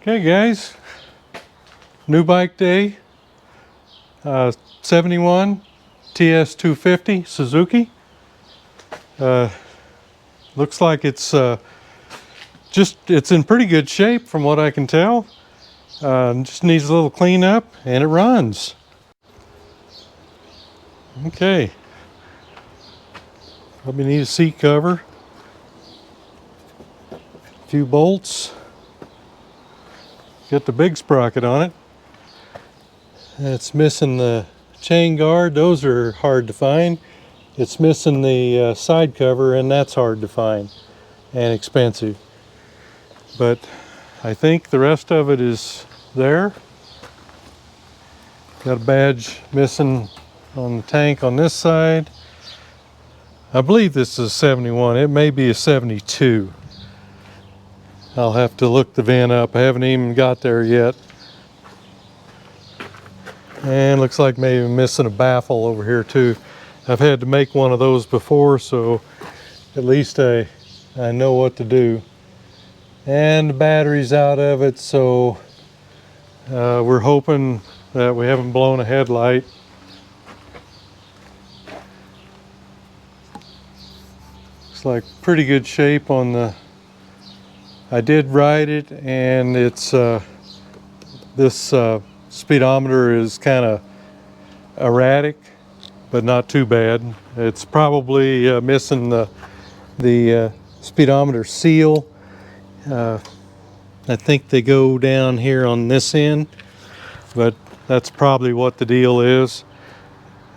Hey guys, new bike day, 71 TS250 Suzuki. Looks like it's in pretty good shape from what I can tell. Just needs a little cleanup and it runs. Okay, probably need a seat cover, a few bolts. Got the big sprocket on it. It's missing the chain guard. Those are hard to find. It's missing the side cover, and that's hard to find and expensive. But I think the rest of it is there. Got a badge missing on the tank on this side. I believe this is a 71. It may be a 72. I'll have to look the VIN up. I haven't even got there yet. And looks like maybe missing a baffle over here too. I've had to make one of those before, so at least I know what to do. And the battery's out of it, so we're hoping that we haven't blown a headlight. Looks like pretty good shape on the... I did ride it, and it's this speedometer is kind of erratic, but not too bad. It's probably missing the speedometer seal. I think they go down here on this end, but that's probably what the deal is.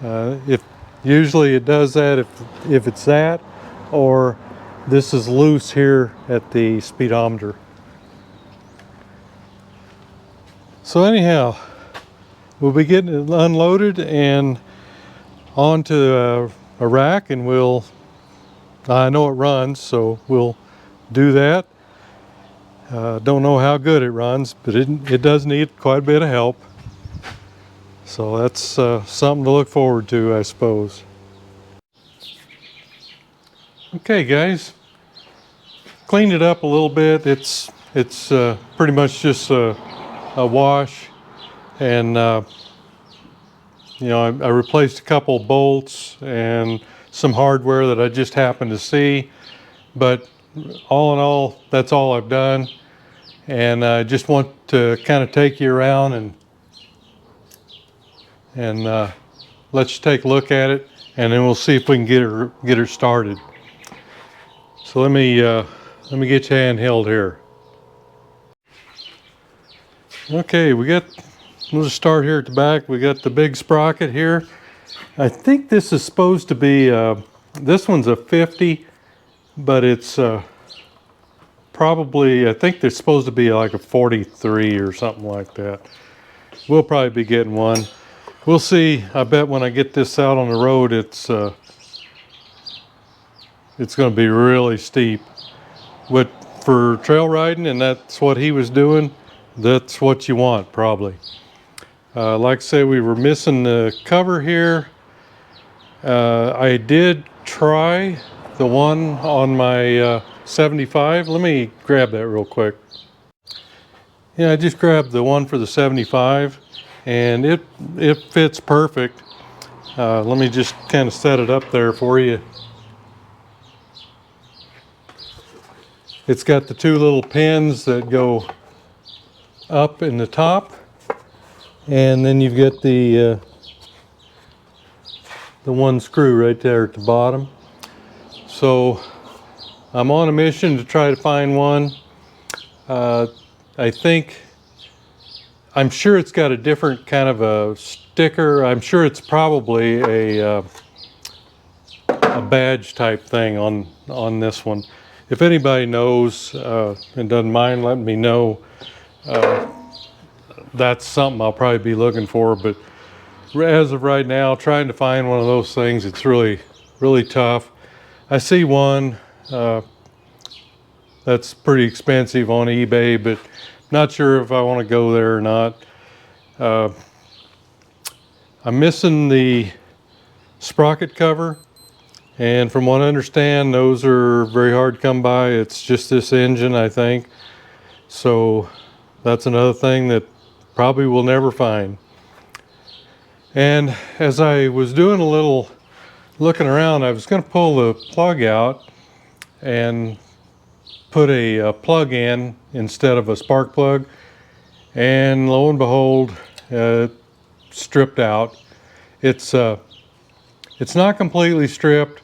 If usually it does that if it's that, or this is loose here at the speedometer. So anyhow, we'll be getting it unloaded and onto a rack, and I know it runs, so we'll do that. Don't know how good it runs, but it does need quite a bit of help. So that's something to look forward to, I suppose. Okay guys, cleaned it up a little bit. It's pretty much just a wash, and you know, I replaced a couple bolts and some hardware that I just happened to see, but all in all, that's all I've done. And I just want to kind of take you around and let you take a look at it, and then we'll see if we can get her started. So let me get you handheld here. Okay, we'll just start here at the back. We got the big sprocket here. I think this is supposed to be, this one's a 50, but it's probably, I think there's supposed to be like a 43 or something like that. We'll probably be getting one. We'll see. I bet when I get this out on the road, it's going to be really steep. But for trail riding, and that's what he was doing, that's what you want probably. Like I said, we were missing the cover here. I did try the one on my 75. Let me grab that real quick. Yeah, I just grabbed the one for the 75, and it fits perfect. Let me just kind of set it up there for you. It's got the two little pins that go up in the top, and then you've got the one screw right there at the bottom. So I'm on a mission to try to find one. I'm sure it's got a different kind of a sticker. I'm sure it's probably a badge type thing on this one. If anybody knows and doesn't mind letting me know, that's something I'll probably be looking for. But as of right now, trying to find one of those things, it's really, really tough. I see one that's pretty expensive on eBay, but not sure if I want to go there or not. I'm missing the sprocket cover, and from what I understand, those are very hard to come by. It's just this engine, I think. So that's another thing that probably we'll never find. And as I was doing a little looking around, I was going to pull the plug out and put a plug in instead of a spark plug, and lo and behold, stripped out. It's not completely stripped,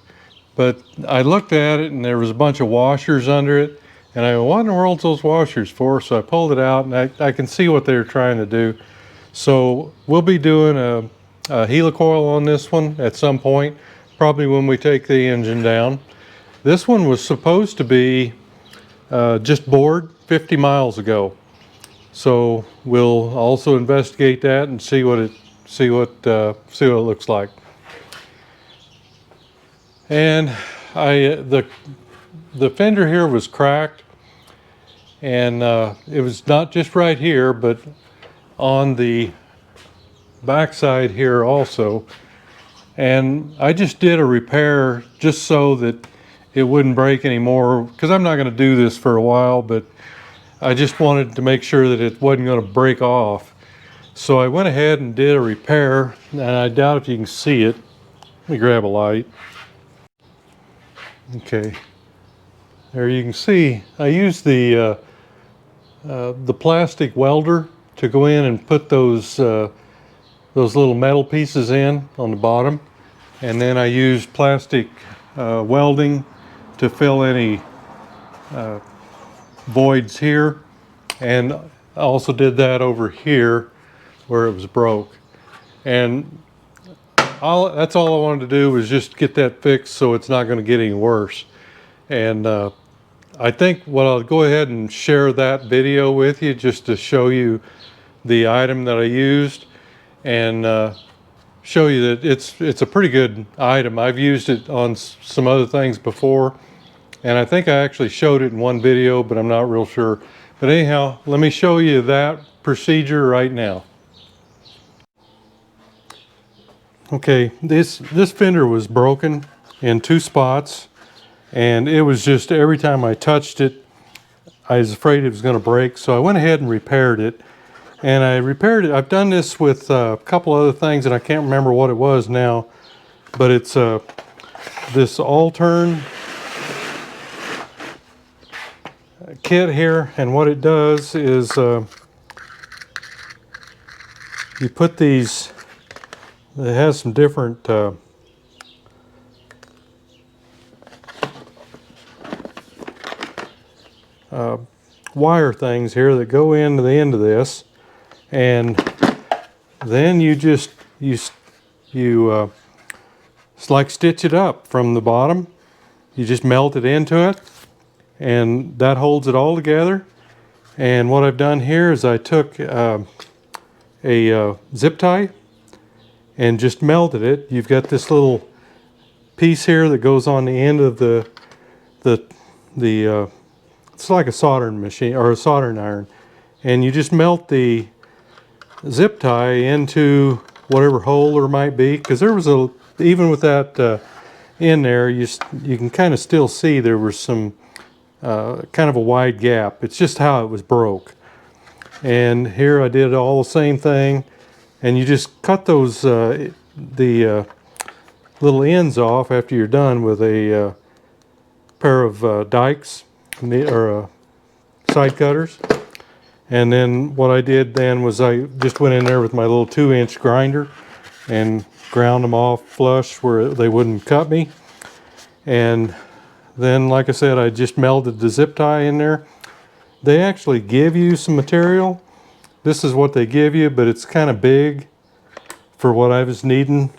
but I looked at it and there was a bunch of washers under it, and I go, what in the world's those washers for? So I pulled it out, and I can see what they were trying to do. So we'll be doing a helicoil on this one at some point, probably when we take the engine down. This one was supposed to be just bored 50 miles ago. So we'll also investigate that and see what it looks like. And the fender here was cracked, and it was not just right here, but on the backside here also. And I just did a repair just so that it wouldn't break anymore, because I'm not going to do this for a while, but I just wanted to make sure that it wasn't going to break off. So I went ahead and did a repair, and I doubt if you can see it. Let me grab a light. Okay, there you can see I used the plastic welder to go in and put those little metal pieces in on the bottom, and then I used plastic welding to fill any voids here, and I also did that over here where it was broke. And that's all I wanted to do was just get that fixed so it's not going to get any worse. And I think what I'll go ahead and share that video with you just to show you the item that I used, and show you that it's a pretty good item. I've used it on some other things before, and I think I actually showed it in one video, but I'm not real sure. But anyhow, let me show you that procedure right now. Okay, this fender was broken in 2 spots, and it was just every time I touched it, I was afraid it was going to break. So I went ahead and repaired it. And I repaired it. I've done this with a couple other things, and I can't remember what it was now, but it's this all-turn kit here, and what it does is you put these, it has some different wire things here that go into the end of this, and then you just like stitch it up from the bottom. You just melt it into it, and that holds it all together. And what I've done here is I took a zip tie and just melted it. You've got this little piece here that goes on the end of the it's like a soldering machine or a soldering iron, and you just melt the zip tie into whatever hole there might be, because there was even with that in there, you can kind of still see there was some kind of a wide gap. It's just how it was broke. And here I did all the same thing, and you just cut those the little ends off after you're done with a pair of dikes or side cutters. And then what I did then was I just went in there with my little 2-inch grinder and ground them off flush where they wouldn't cut me. And then, like I said, I just melted the zip tie in there. They actually give you some material. This is what they give you, but it's kind of big for what I was needing.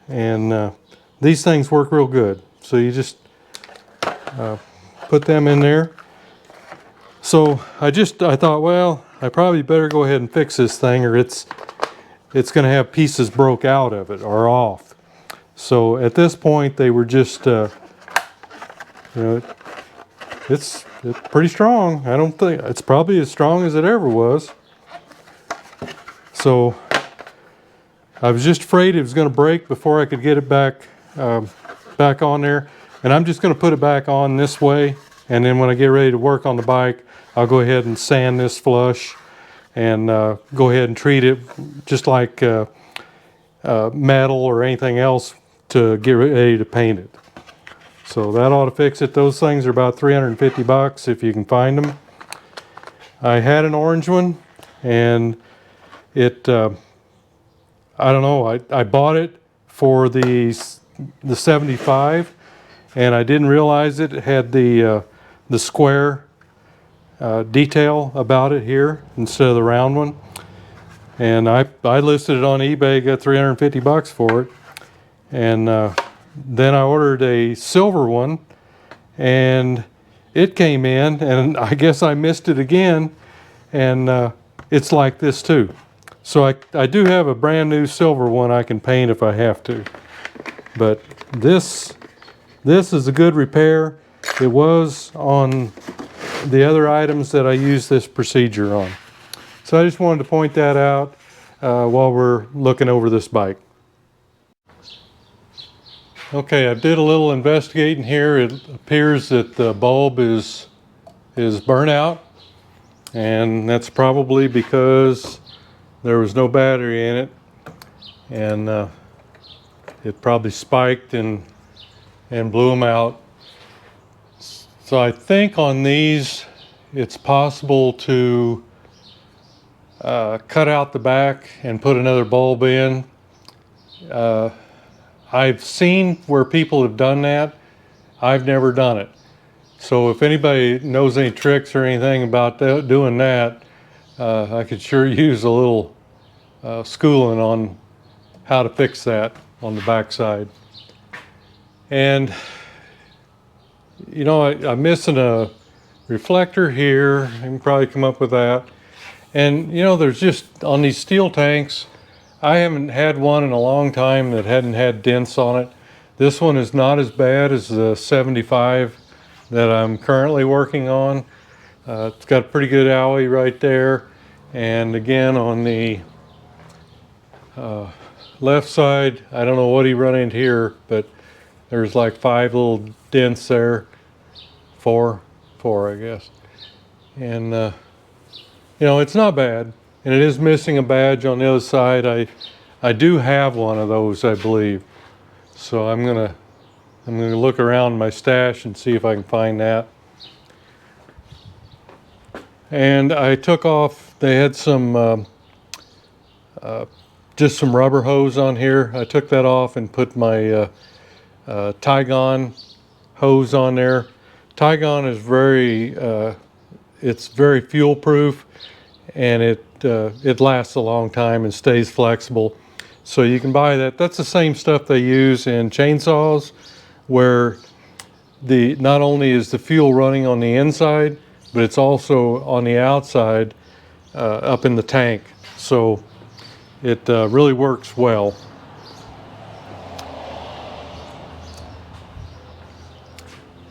And these things work real good. So you just put them in there. So I thought, well, I probably better go ahead and fix this thing, or it's going to have pieces broke out of it or off. So at this point, they were just, you know, it's pretty strong. I don't think it's probably as strong as it ever was. So I was just afraid it was going to break before I could get it back on there. And I'm just going to put it back on this way, and then when I get ready to work on the bike, I'll go ahead and sand this flush and go ahead and treat it just like metal or anything else to get ready to paint it. So that ought to fix it. Those things are about 350 bucks if you can find them. I had an orange one, and it I don't know, I bought it for the 75, and I didn't realize it had the square detail about it here instead of the round one. And I listed it on eBay, got 350 bucks for it. And then I ordered a silver one, and it came in, and I guess I missed it again, and it's like this too. So I do have a brand new silver one I can paint if I have to. But this is a good repair. It was on the other items that I used this procedure on. So I just wanted to point that out while we're looking over this bike. Okay, I did a little investigating here. It appears that the bulb is burnt out, and that's probably because there was no battery in it, and it probably spiked and blew them out. So I think on these it's possible to cut out the back and put another bulb in. I've seen where people have done that. I've never done it. So if anybody knows any tricks or anything about doing that, I could sure use a little schooling on how to fix that on the back side. And you know, I'm missing a reflector here. I can probably come up with that. And you know, there's just, on these steel tanks, I haven't had one in a long time that hadn't had dents on it. This one is not as bad as the 75 that I'm currently working on. It's got a pretty good alloy right there. And again, on the left side, I don't know what he run into here, but there's like 5 little dents there. Four, I guess. And you know, it's not bad. And it is missing a badge on the other side. I do have one of those, I believe. So I'm gonna look around my stash and see if I can find that. And I took off, they had some just some rubber hose on here. I took that off and put my Tygon hose on there. Tygon is it's very fuel proof, and it lasts a long time and stays flexible. So you can buy that. That's the same stuff they use in chainsaws, where not only is the fuel running on the inside, but it's also on the outside up in the tank. So it really works well.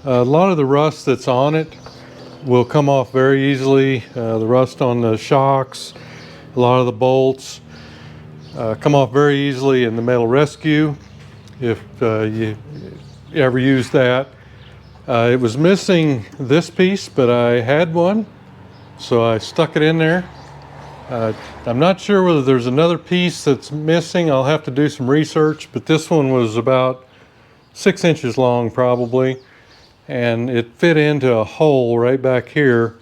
A lot of the rust that's on it will come off very easily. The rust on the shocks, a lot of the bolts come off very easily in the metal rescue if you ever use that. It was missing this piece, but I had one, so I stuck it in there. I'm not sure whether there's another piece that's missing. I'll have to do some research, but this one was about 6 inches long probably, and it fit into a hole right back here.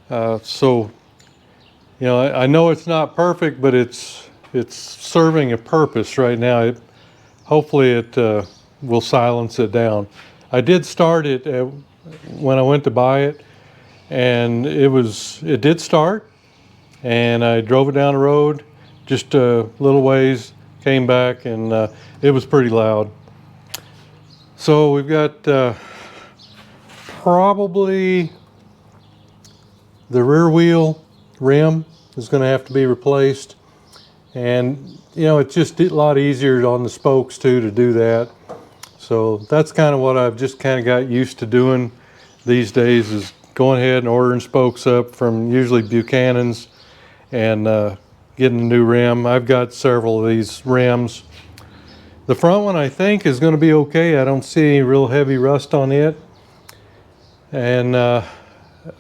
So, you know, I know it's not perfect, but it's serving a purpose right now. Hopefully it will silence it down. I did start it when I went to buy it, and it did start, and I drove it down the road just a little ways, came back, and it was pretty loud. So we've got probably the rear wheel rim is going to have to be replaced, and you know, it's just a lot easier on the spokes too to do that. So that's kind of what I've just kind of got used to doing these days, is going ahead and ordering spokes up from usually Buchanan's and getting a new rim. I've got several of these rims. The front one I think is going to be okay. I don't see any real heavy rust on it. And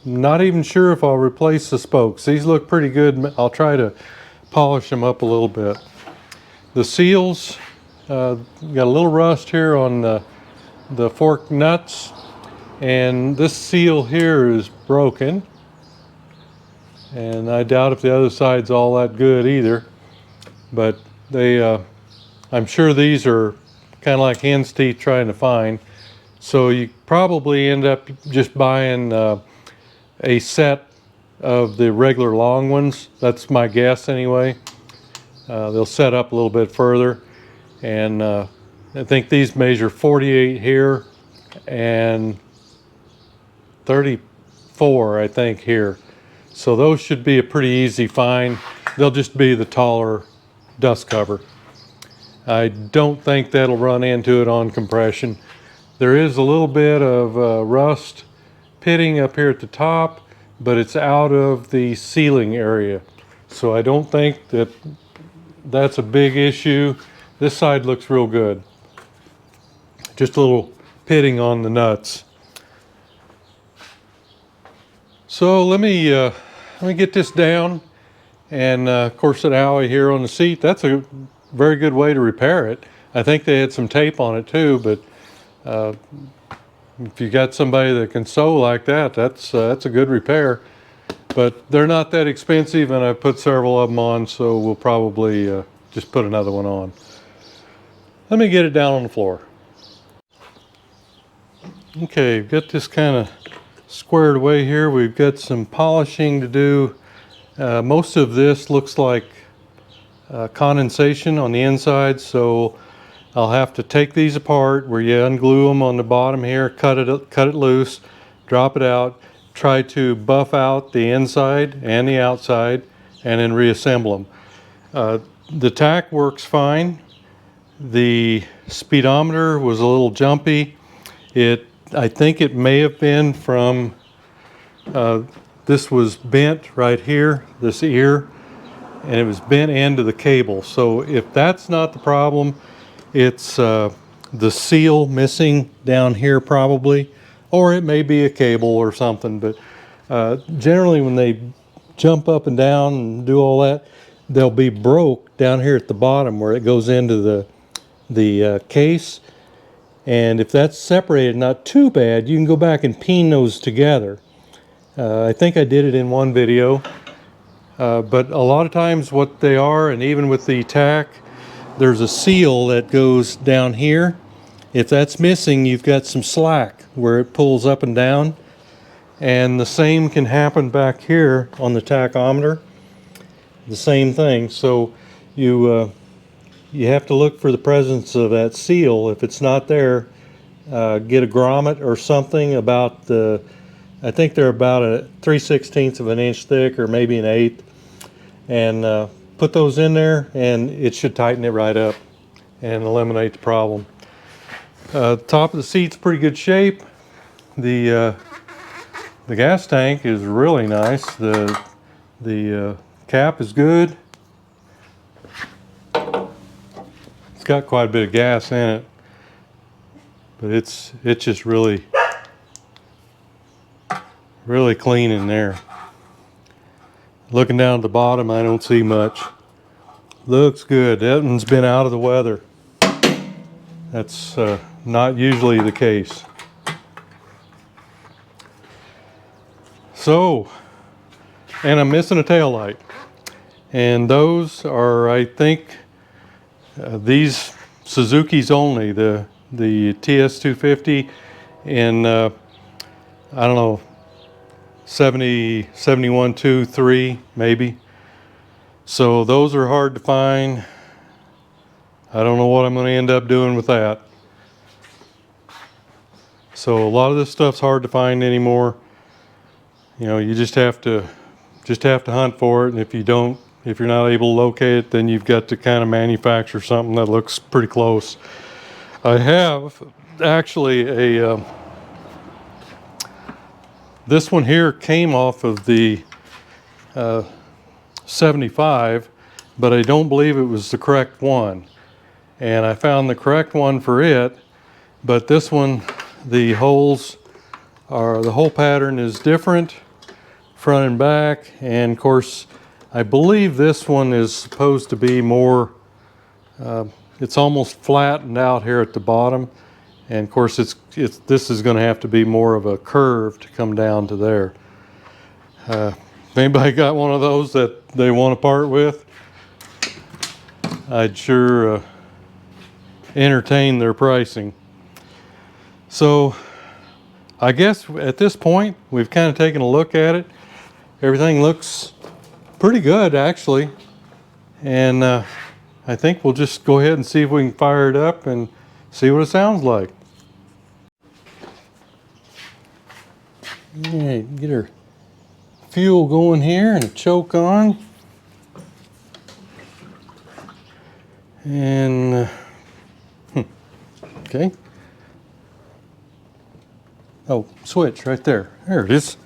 Not even sure if I'll replace the spokes. These look pretty good. I'll try to polish them up a little bit. The seals, got a little rust here on the fork nuts, and this seal here is broken. And I doubt if the other side's all that good either. But I'm sure these are kind of like hen's teeth trying to find. So you probably end up just buying a set of the regular long ones. That's my guess anyway. They'll set up a little bit further. And I think these measure 48 here and 34, I think, here. So those should be a pretty easy find. They'll just be the taller dust cover. I don't think that'll run into it on compression. There is a little bit of rust pitting up here at the top, but it's out of the sealing area. So I don't think that's a big issue. This side looks real good. Just a little pitting on the nuts. So let me get this down, and of course that alloy here on the seat, that's a very good way to repair it. I think they had some tape on it too, but if you got somebody that can sew like that, that's a good repair. But they're not that expensive, and I put several of them on, so we'll probably just put another one on. Let me get it down on the floor. Okay, got this kind of squared away here. We've got some polishing to do. Most of this looks like condensation on the inside, so I'll have to take these apart where you unglue them on the bottom here, cut it loose, drop it out, try to buff out the inside and the outside, and then reassemble them. The tack works fine. The speedometer was a little jumpy. I think it may have been from, this was bent right here, this ear, and it was bent into the cable. So if that's not the problem, it's the seal missing down here probably, or it may be a cable or something. But generally when they jump up and down and do all that, they'll be broke down here at the bottom where it goes into the case. And if that's separated, not too bad, you can go back and peen those together. I think I did it in one video. But a lot of times what they are, and even with the tack, there's a seal that goes down here. If that's missing, you've got some slack where it pulls up and down. And the same can happen back here on the tachometer. The same thing. So you have to look for the presence of that seal. If it's not there, get a grommet or something about I think they're about a 3/16 of an inch thick, or maybe an eighth, and put those in there, and it should tighten it right up and eliminate the problem. Top of the seat's pretty good shape. The gas tank is really nice. The cap is good. It's got quite a bit of gas in it, but it's just really clean in there. Looking down at the bottom, I don't see much. Looks good. That one's been out of the weather. That's not usually the case. So, and I'm missing a tail light, and those are, I think, these Suzuki's only, the TS250 in I don't know, 70, 71, 2, 3 maybe. So those are hard to find. I don't know what I'm going to end up doing with that. So a lot of this stuff's hard to find anymore. You know, you just have to hunt for it, and if you're not able to locate it, then you've got to kind of manufacture something that looks pretty close. I have actually this one here came off of the 75, but I don't believe it was the correct one. And I found the correct one for it, but this one, the holes the whole pattern is different, front and back, and of course I believe this one is supposed to be more, it's almost flattened out here at the bottom, and of course this is going to have to be more of a curve to come down to there. If anybody got one of those that they want to part with, I'd sure entertain their pricing. So I guess at this point we've kind of taken a look at it. Everything looks pretty good actually, and I think we'll just go ahead and see if we can fire it up and see what it sounds like. All right, get our fuel going here and a choke on, and okay. Oh, switch right there. There it is.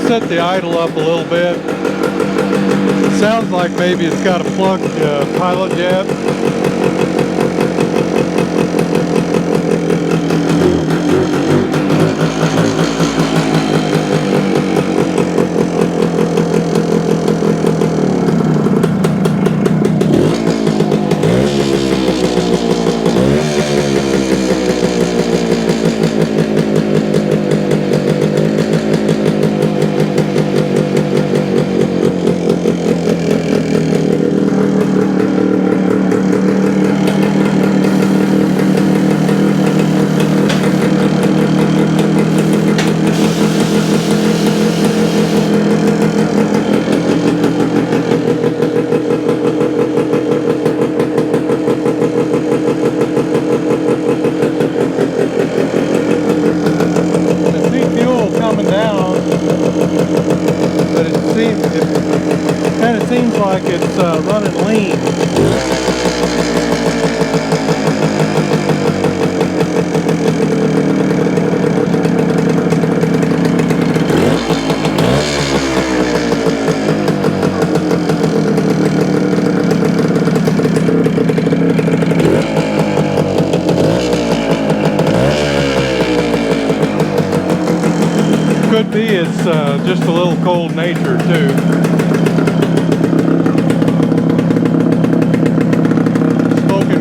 Set the idle up a little bit. It sounds like maybe it's got a plugged pilot jet. Seems like it's running lean. Could be it's just a little cold nature too.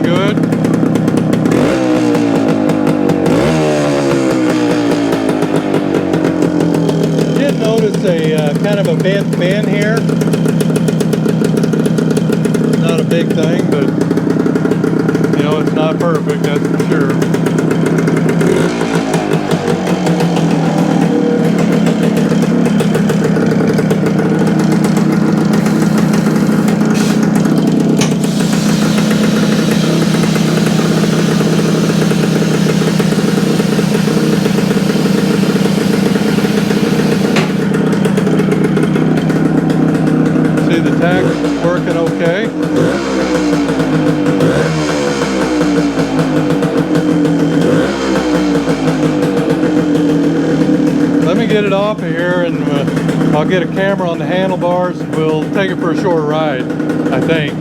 Good. Did notice a kind of a bent fin here. Not a big thing, but you know, it's not perfect, that's for sure. The tach's working okay. Let me get it off of here and I'll get a camera on the handlebars and we'll take it for a short ride, I think.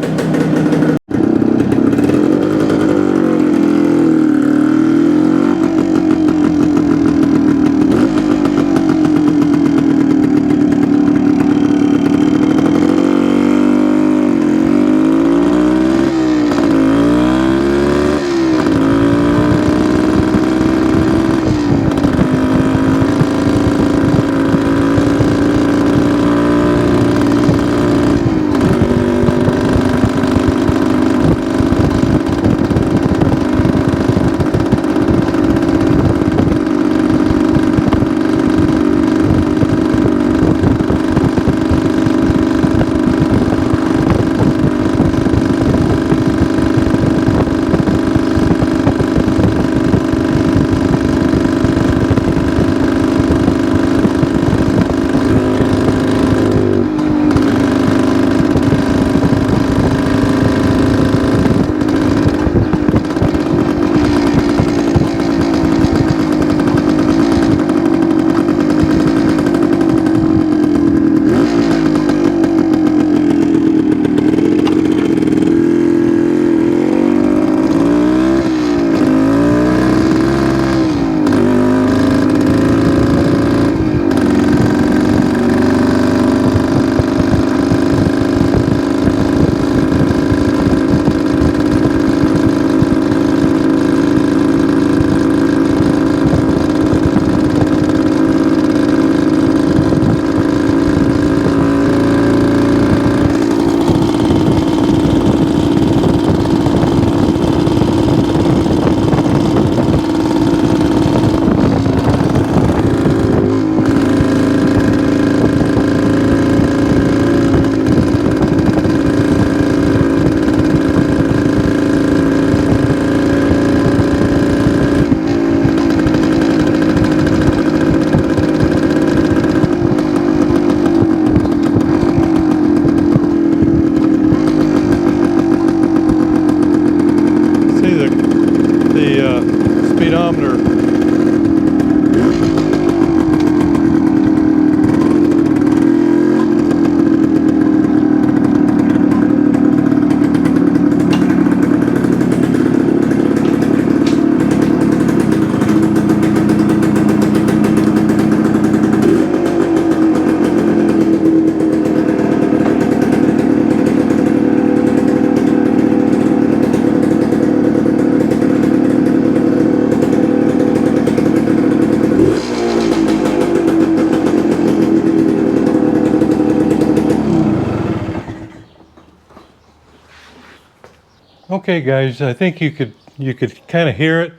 Okay guys, I think you could kind of hear it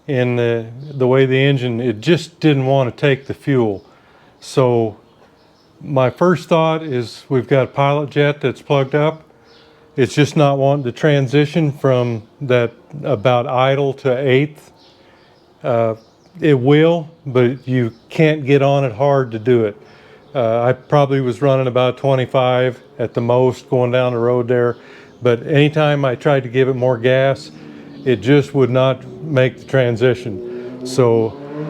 in the way the engine, it just didn't want to take the fuel. So my first thought is we've got a pilot jet that's plugged up. It's just not wanting to transition from that about idle to eighth. It will, but you can't get on it hard to do it. I probably was running about 25 at the most going down the road there, but anytime I tried to give it more gas, it just would not make the transition. So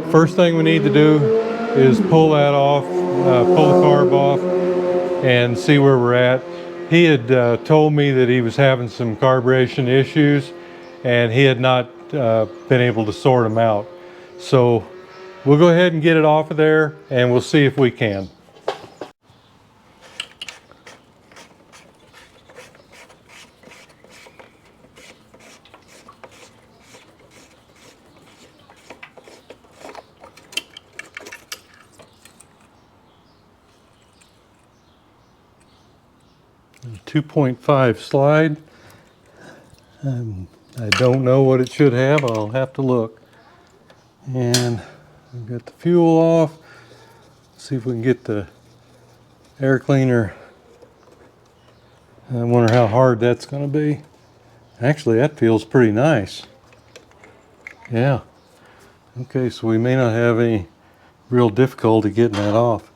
first thing we need to do is pull that off, pull the carb off and see where we're at. He had told me that he was having some carburation issues and he had not been able to sort them out. So we'll go ahead and get it off of there and we'll see if we can. A 2.5 slide. I don't know what it should have. I'll have to look. And we've got the fuel off. See if we can get the air cleaner. I wonder how hard that's going to be. Actually, that feels pretty nice. Yeah. Okay, so we may not have any real difficulty getting that off.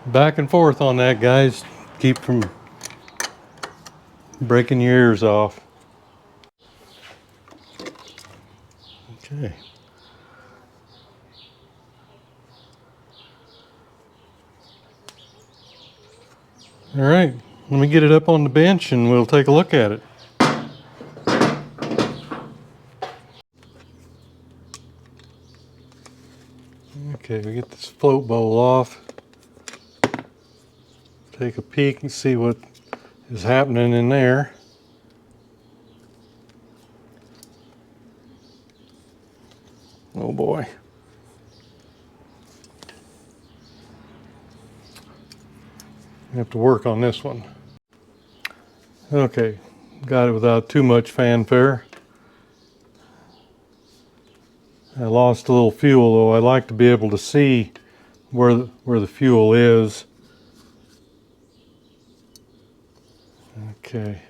Back and forth on that, guys. Keep from breaking your ears off. Okay. All right, let me get it up on the bench and we'll take a look at it. Okay, we get this float bowl off. Take a peek and see what is happening in there. Oh boy. I have to work on this one. Okay, got it without too much fanfare. I lost a little fuel though. I like to be able to see where the fuel is. Okay.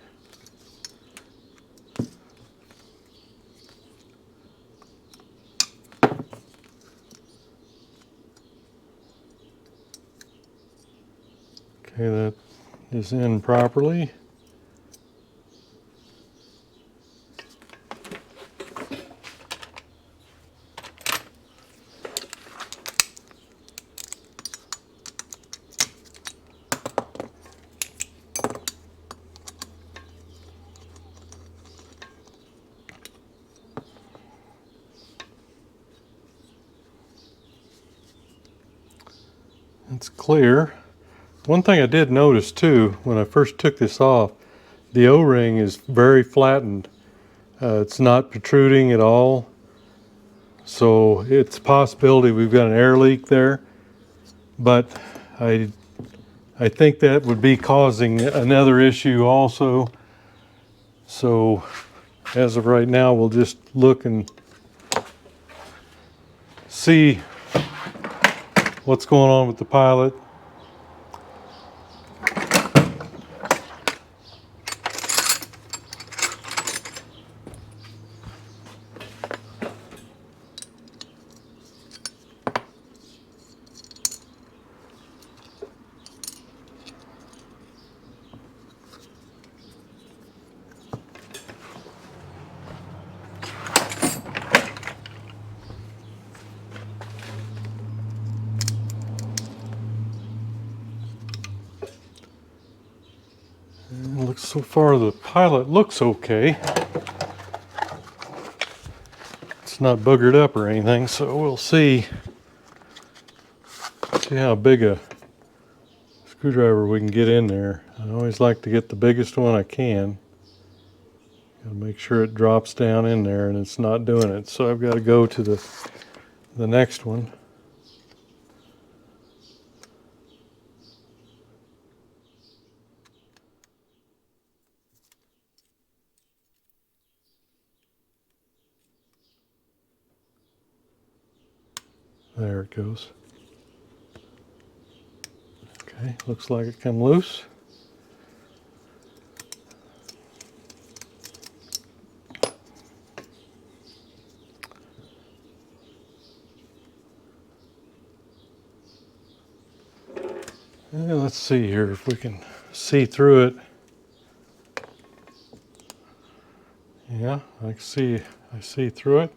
Okay, that is in properly. It's clear. One thing I did notice too, when I first took this off, the O-ring is very flattened. It's not protruding at all. So it's a possibility we've got an air leak there. But I think that would be causing another issue also. So as of right now, we'll just look and see what's going on with the pilot. Looks so far the pilot looks okay. It's not boogered up or anything, so we'll see. see how big a screwdriver we can get in there. I always like to get the biggest one I can. Gotta make sure it drops down in there and it's not doing it. So I've got to go to the next one. There it goes. Okay, looks like it come loose. Yeah, let's see here if we can see through it. Yeah, I see through it.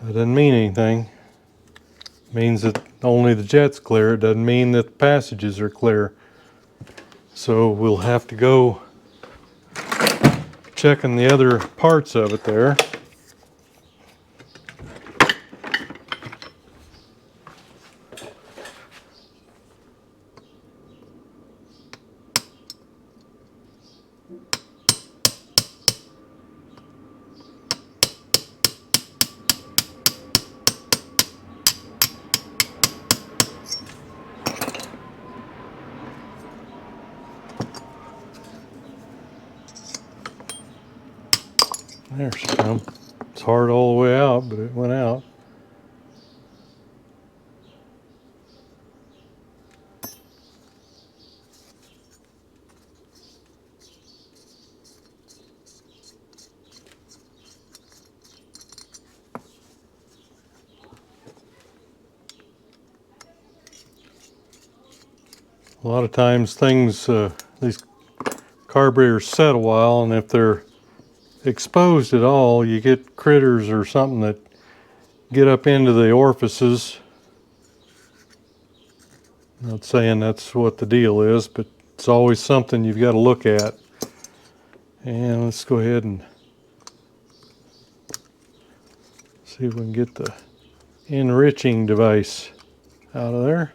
That doesn't mean anything. It means that only the jet's clear. It doesn't mean that the passages are clear. So we'll have to go checking the other parts of it there. There she comes. It's hard all the way out, but it went out. A lot of times things, these carburetors set a while, and if they're exposed at all, you get critters or something that get up into the orifices. Not saying that's what the deal is, but it's always something you've got to look at. And let's go ahead and see if we can get the enriching device out of there.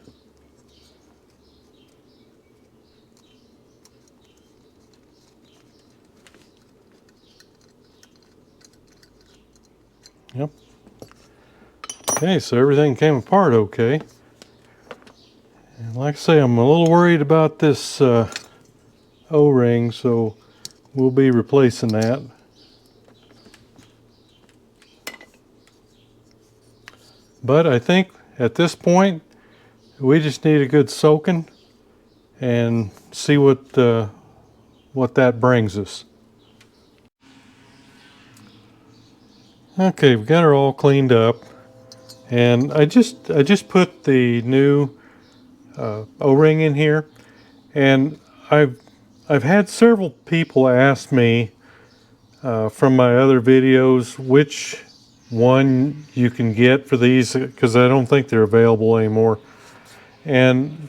Yep. Okay, so everything came apart okay. And like I say, I'm a little worried about this O-ring, so we'll be replacing that. But I think at this point, we just need a good soaking and see what that brings us. Okay, we've got her all cleaned up, and I just put the new O-ring in here, and I've had several people ask me from my other videos which one you can get for these, because I don't think they're available anymore. And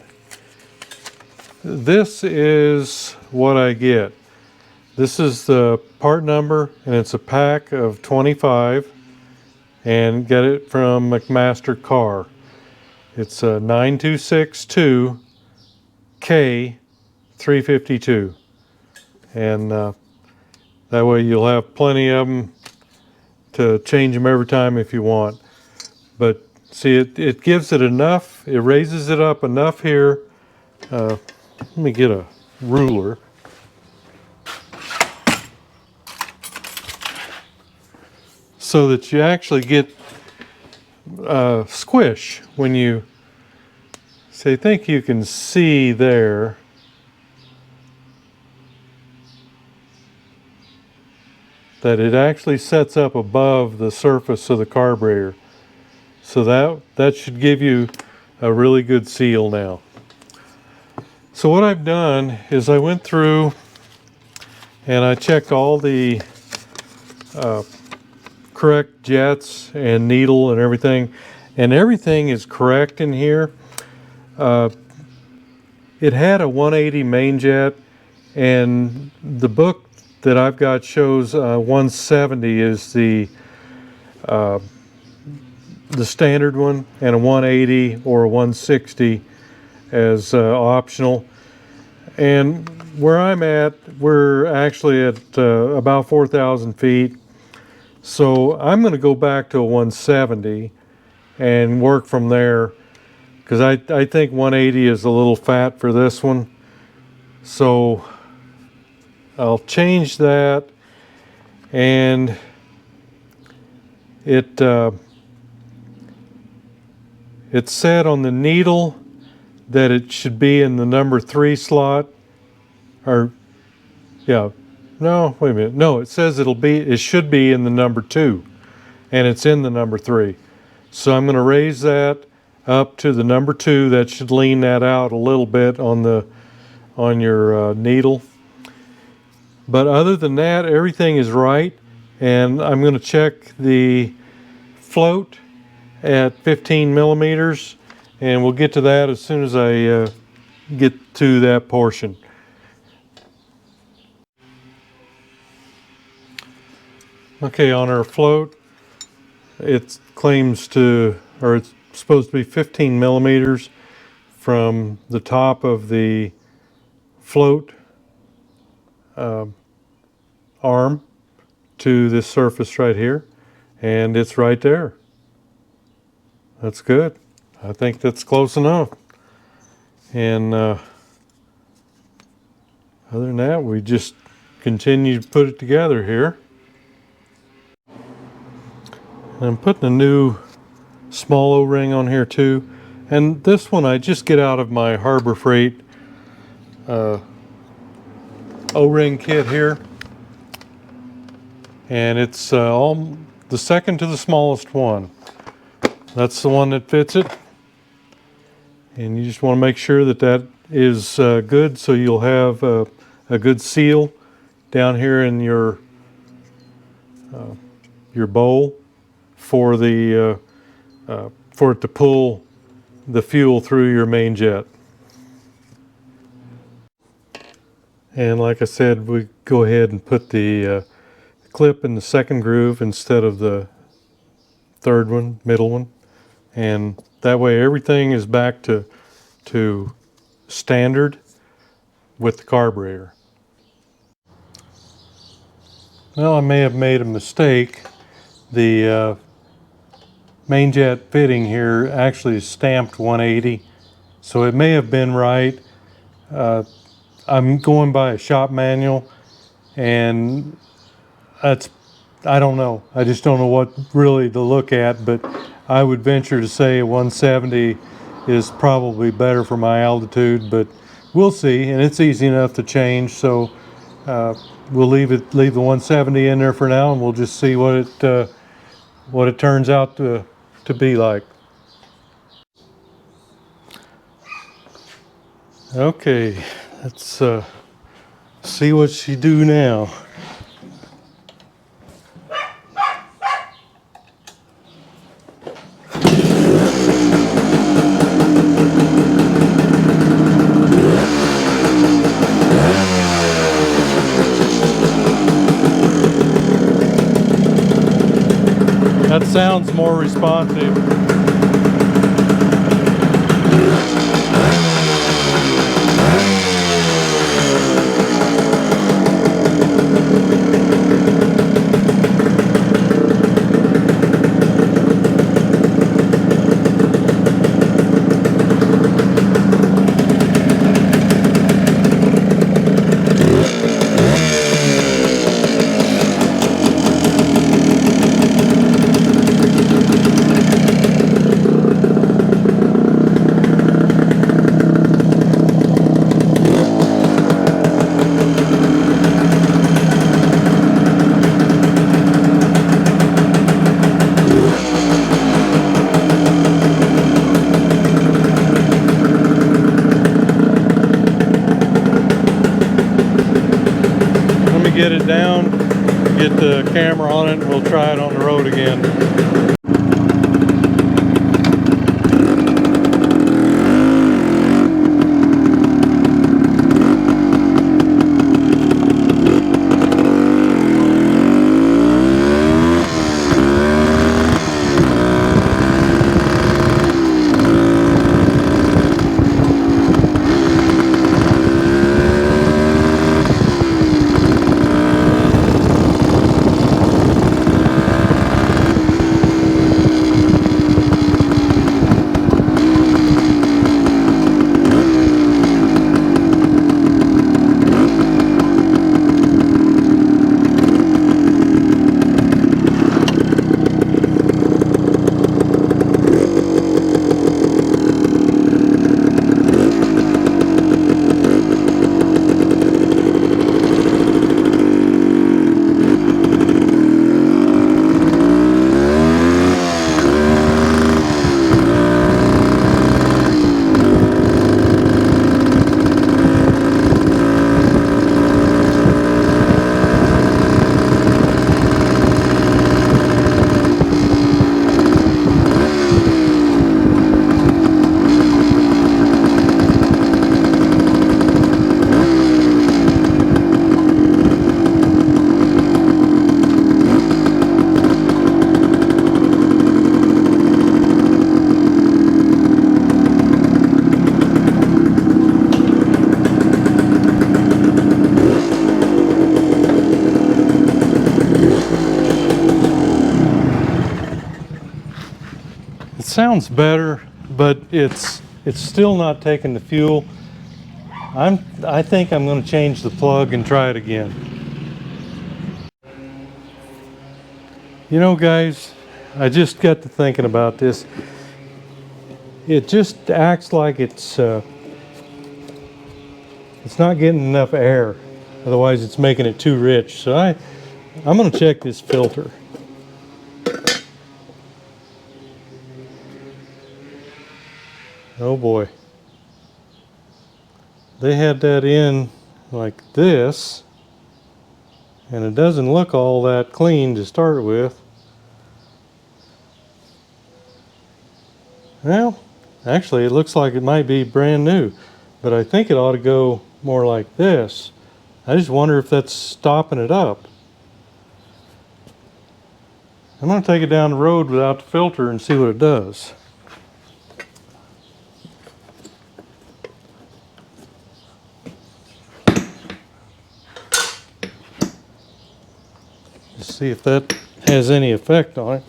this is what I get. This is the part number, and it's a pack of 25, and get it from McMaster Car. It's a 9262K352, and that way you'll have plenty of them to change them every time if you want. But see, it gives it enough, it raises it up enough here. Let me get a ruler. So that you actually get squish when you, so I think you can see there. That it actually sets up above the surface of the carburetor. So that should give you a really good seal now. So what I've done is I went through and I checked all the correct jets and needle and everything is correct in here. It had a 180 main jet, and the book that I've got shows 170 is the the standard one, and a 180 or a 160 as optional. And where I'm at, we're actually at about 4,000 feet. So I'm going to go back to a 170 and work from there, because I think 180 is a little fat for this one. So I'll change that, and it said on the needle that it should be in the number 3 slot, or yeah, no, wait a minute, no, it says it should be in the number 2, and it's in the number 3. So I'm going to raise that up to the number 2. That should lean that out a little bit on your needle. But other than that, everything is right. And I'm going to check the float at 15 millimeters, and we'll get to that as soon as I get to that portion. Okay, on our float, it claims to, or it's supposed to be 15 millimeters from the top of the float arm to this surface right here, and it's right there. That's good. I think that's close enough. And other than that, we just continue to put it together here. And I'm putting a new small O-ring on here too, and this one I just get out of my Harbor Freight O-ring kit here, and it's all the second to the smallest one. That's the one that fits it, and you just want to make sure that that is good, so you'll have a good seal down here in your bowl for the for it to pull the fuel through your main jet. And like I said, we go ahead and put the clip in the second groove instead of the third one, middle one, and that way everything is back to standard with the carburetor. Well, I may have made a mistake. The main jet fitting here actually is stamped 180, so it may have been right. I'm going by a shop manual, and I don't know. I just don't know what really to look at, but I would venture to say 170 is probably better for my altitude, but we'll see. And it's easy enough to change, so we'll leave the 170 in there for now, and we'll just see what it turns out to be like. Okay, let's see what she do now. That sounds more responsive. Get it down, get the camera on it, and we'll try it on the road again. sounds better, but it's still not taking the fuel. I think I'm going to change the plug and try it again. You know, guys, I just got to thinking about this. It just acts like it's not getting enough air. Otherwise, it's making it too rich. So I'm going to check this filter. Oh boy. They had that in like this, and it doesn't look all that clean to start with. Well, actually it looks like it might be brand new, but I think it ought to go more like this. I just wonder if that's stopping it up. I'm going to take it down the road without the filter and see what it does. Just see if that has any effect on it.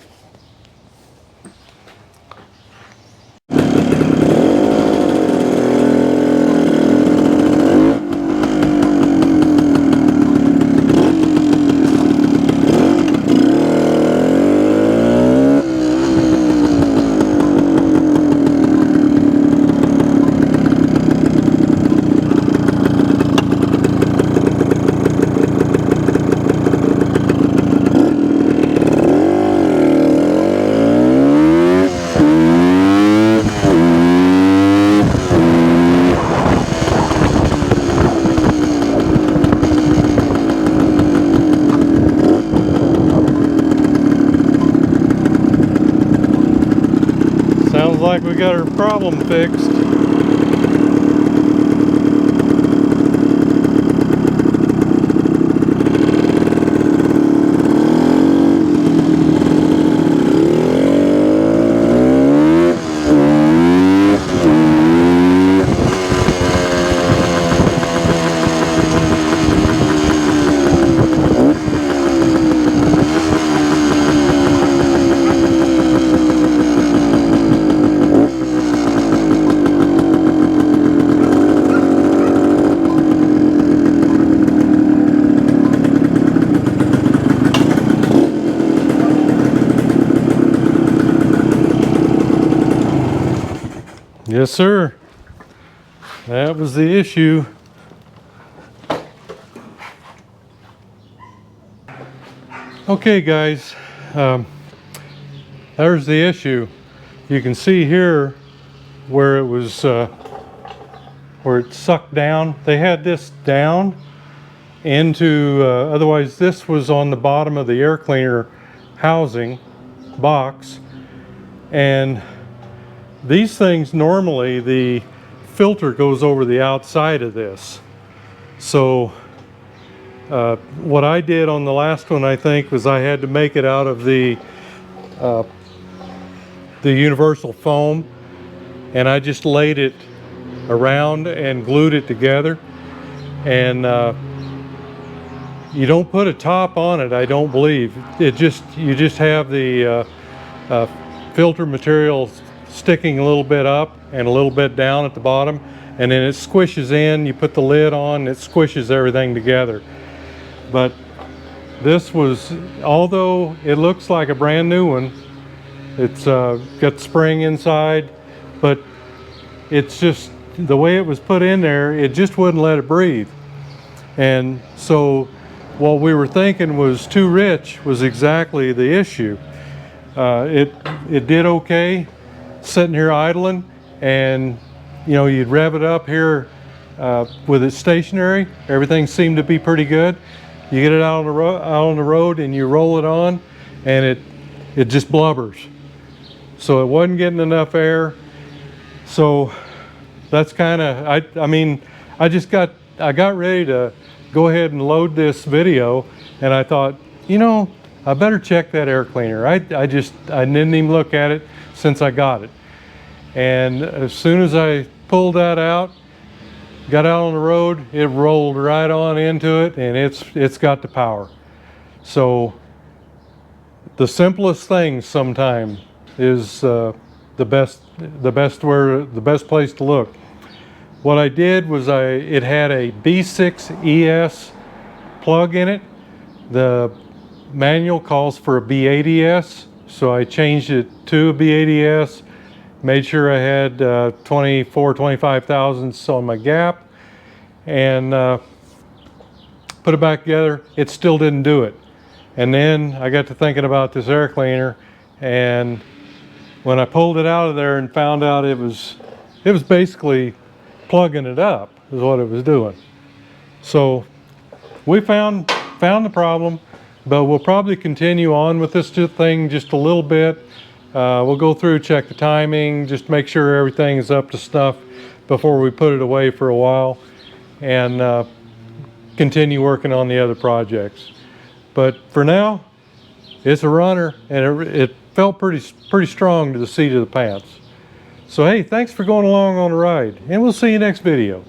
Sounds like we got our problem fixed. Yes, sir. That was the issue. Okay, guys, there's the issue. You can see here where it was, where it sucked down. They had this down into, otherwise this was on the bottom of the air cleaner housing box, and these things, normally the filter goes over the outside of this. So what I did on the last one, I think, was I had to make it out of the universal foam, and I just laid it around and glued it together. And you don't put a top on it, I don't believe. You just have the filter material sticking a little bit up and a little bit down at the bottom, and then it squishes in. You put the lid on, it squishes everything together. But this was, although it looks like a brand new one, it's got spring inside, but it's just the way it was put in there, it just wouldn't let it breathe. And so what we were thinking was too rich was exactly the issue. It did okay sitting here idling, and you know, you'd rev it up here with it stationary. Everything seemed to be pretty good. You get it out on the road and you roll it on, and it just blubbers. So it wasn't getting enough air. So that's kind of, I mean, I got ready to go ahead and load this video, and I thought, you know, I better check that air cleaner. I didn't even look at it since I got it. And as soon as I pulled that out, got out on the road, it rolled right on into it, and it's got the power. So the simplest thing sometimes is the best place to look. What I did was it had a B6ES plug in it. The manual calls for a B80S, so I changed it to a B80S, made sure I had 25 thousandths on my gap, and put it back together. It still didn't do it. And then I got to thinking about this air cleaner, and when I pulled it out of there and found out it was basically plugging it up is what it was doing. So we found the problem, but we'll probably continue on with this thing just a little bit. We'll go through, check the timing, just make sure everything is up to snuff before we put it away for a while, and continue working on the other projects. But for now, it's a runner, and it felt pretty strong to the seat of the pants. So hey, thanks for going along on the ride, and we'll see you next video.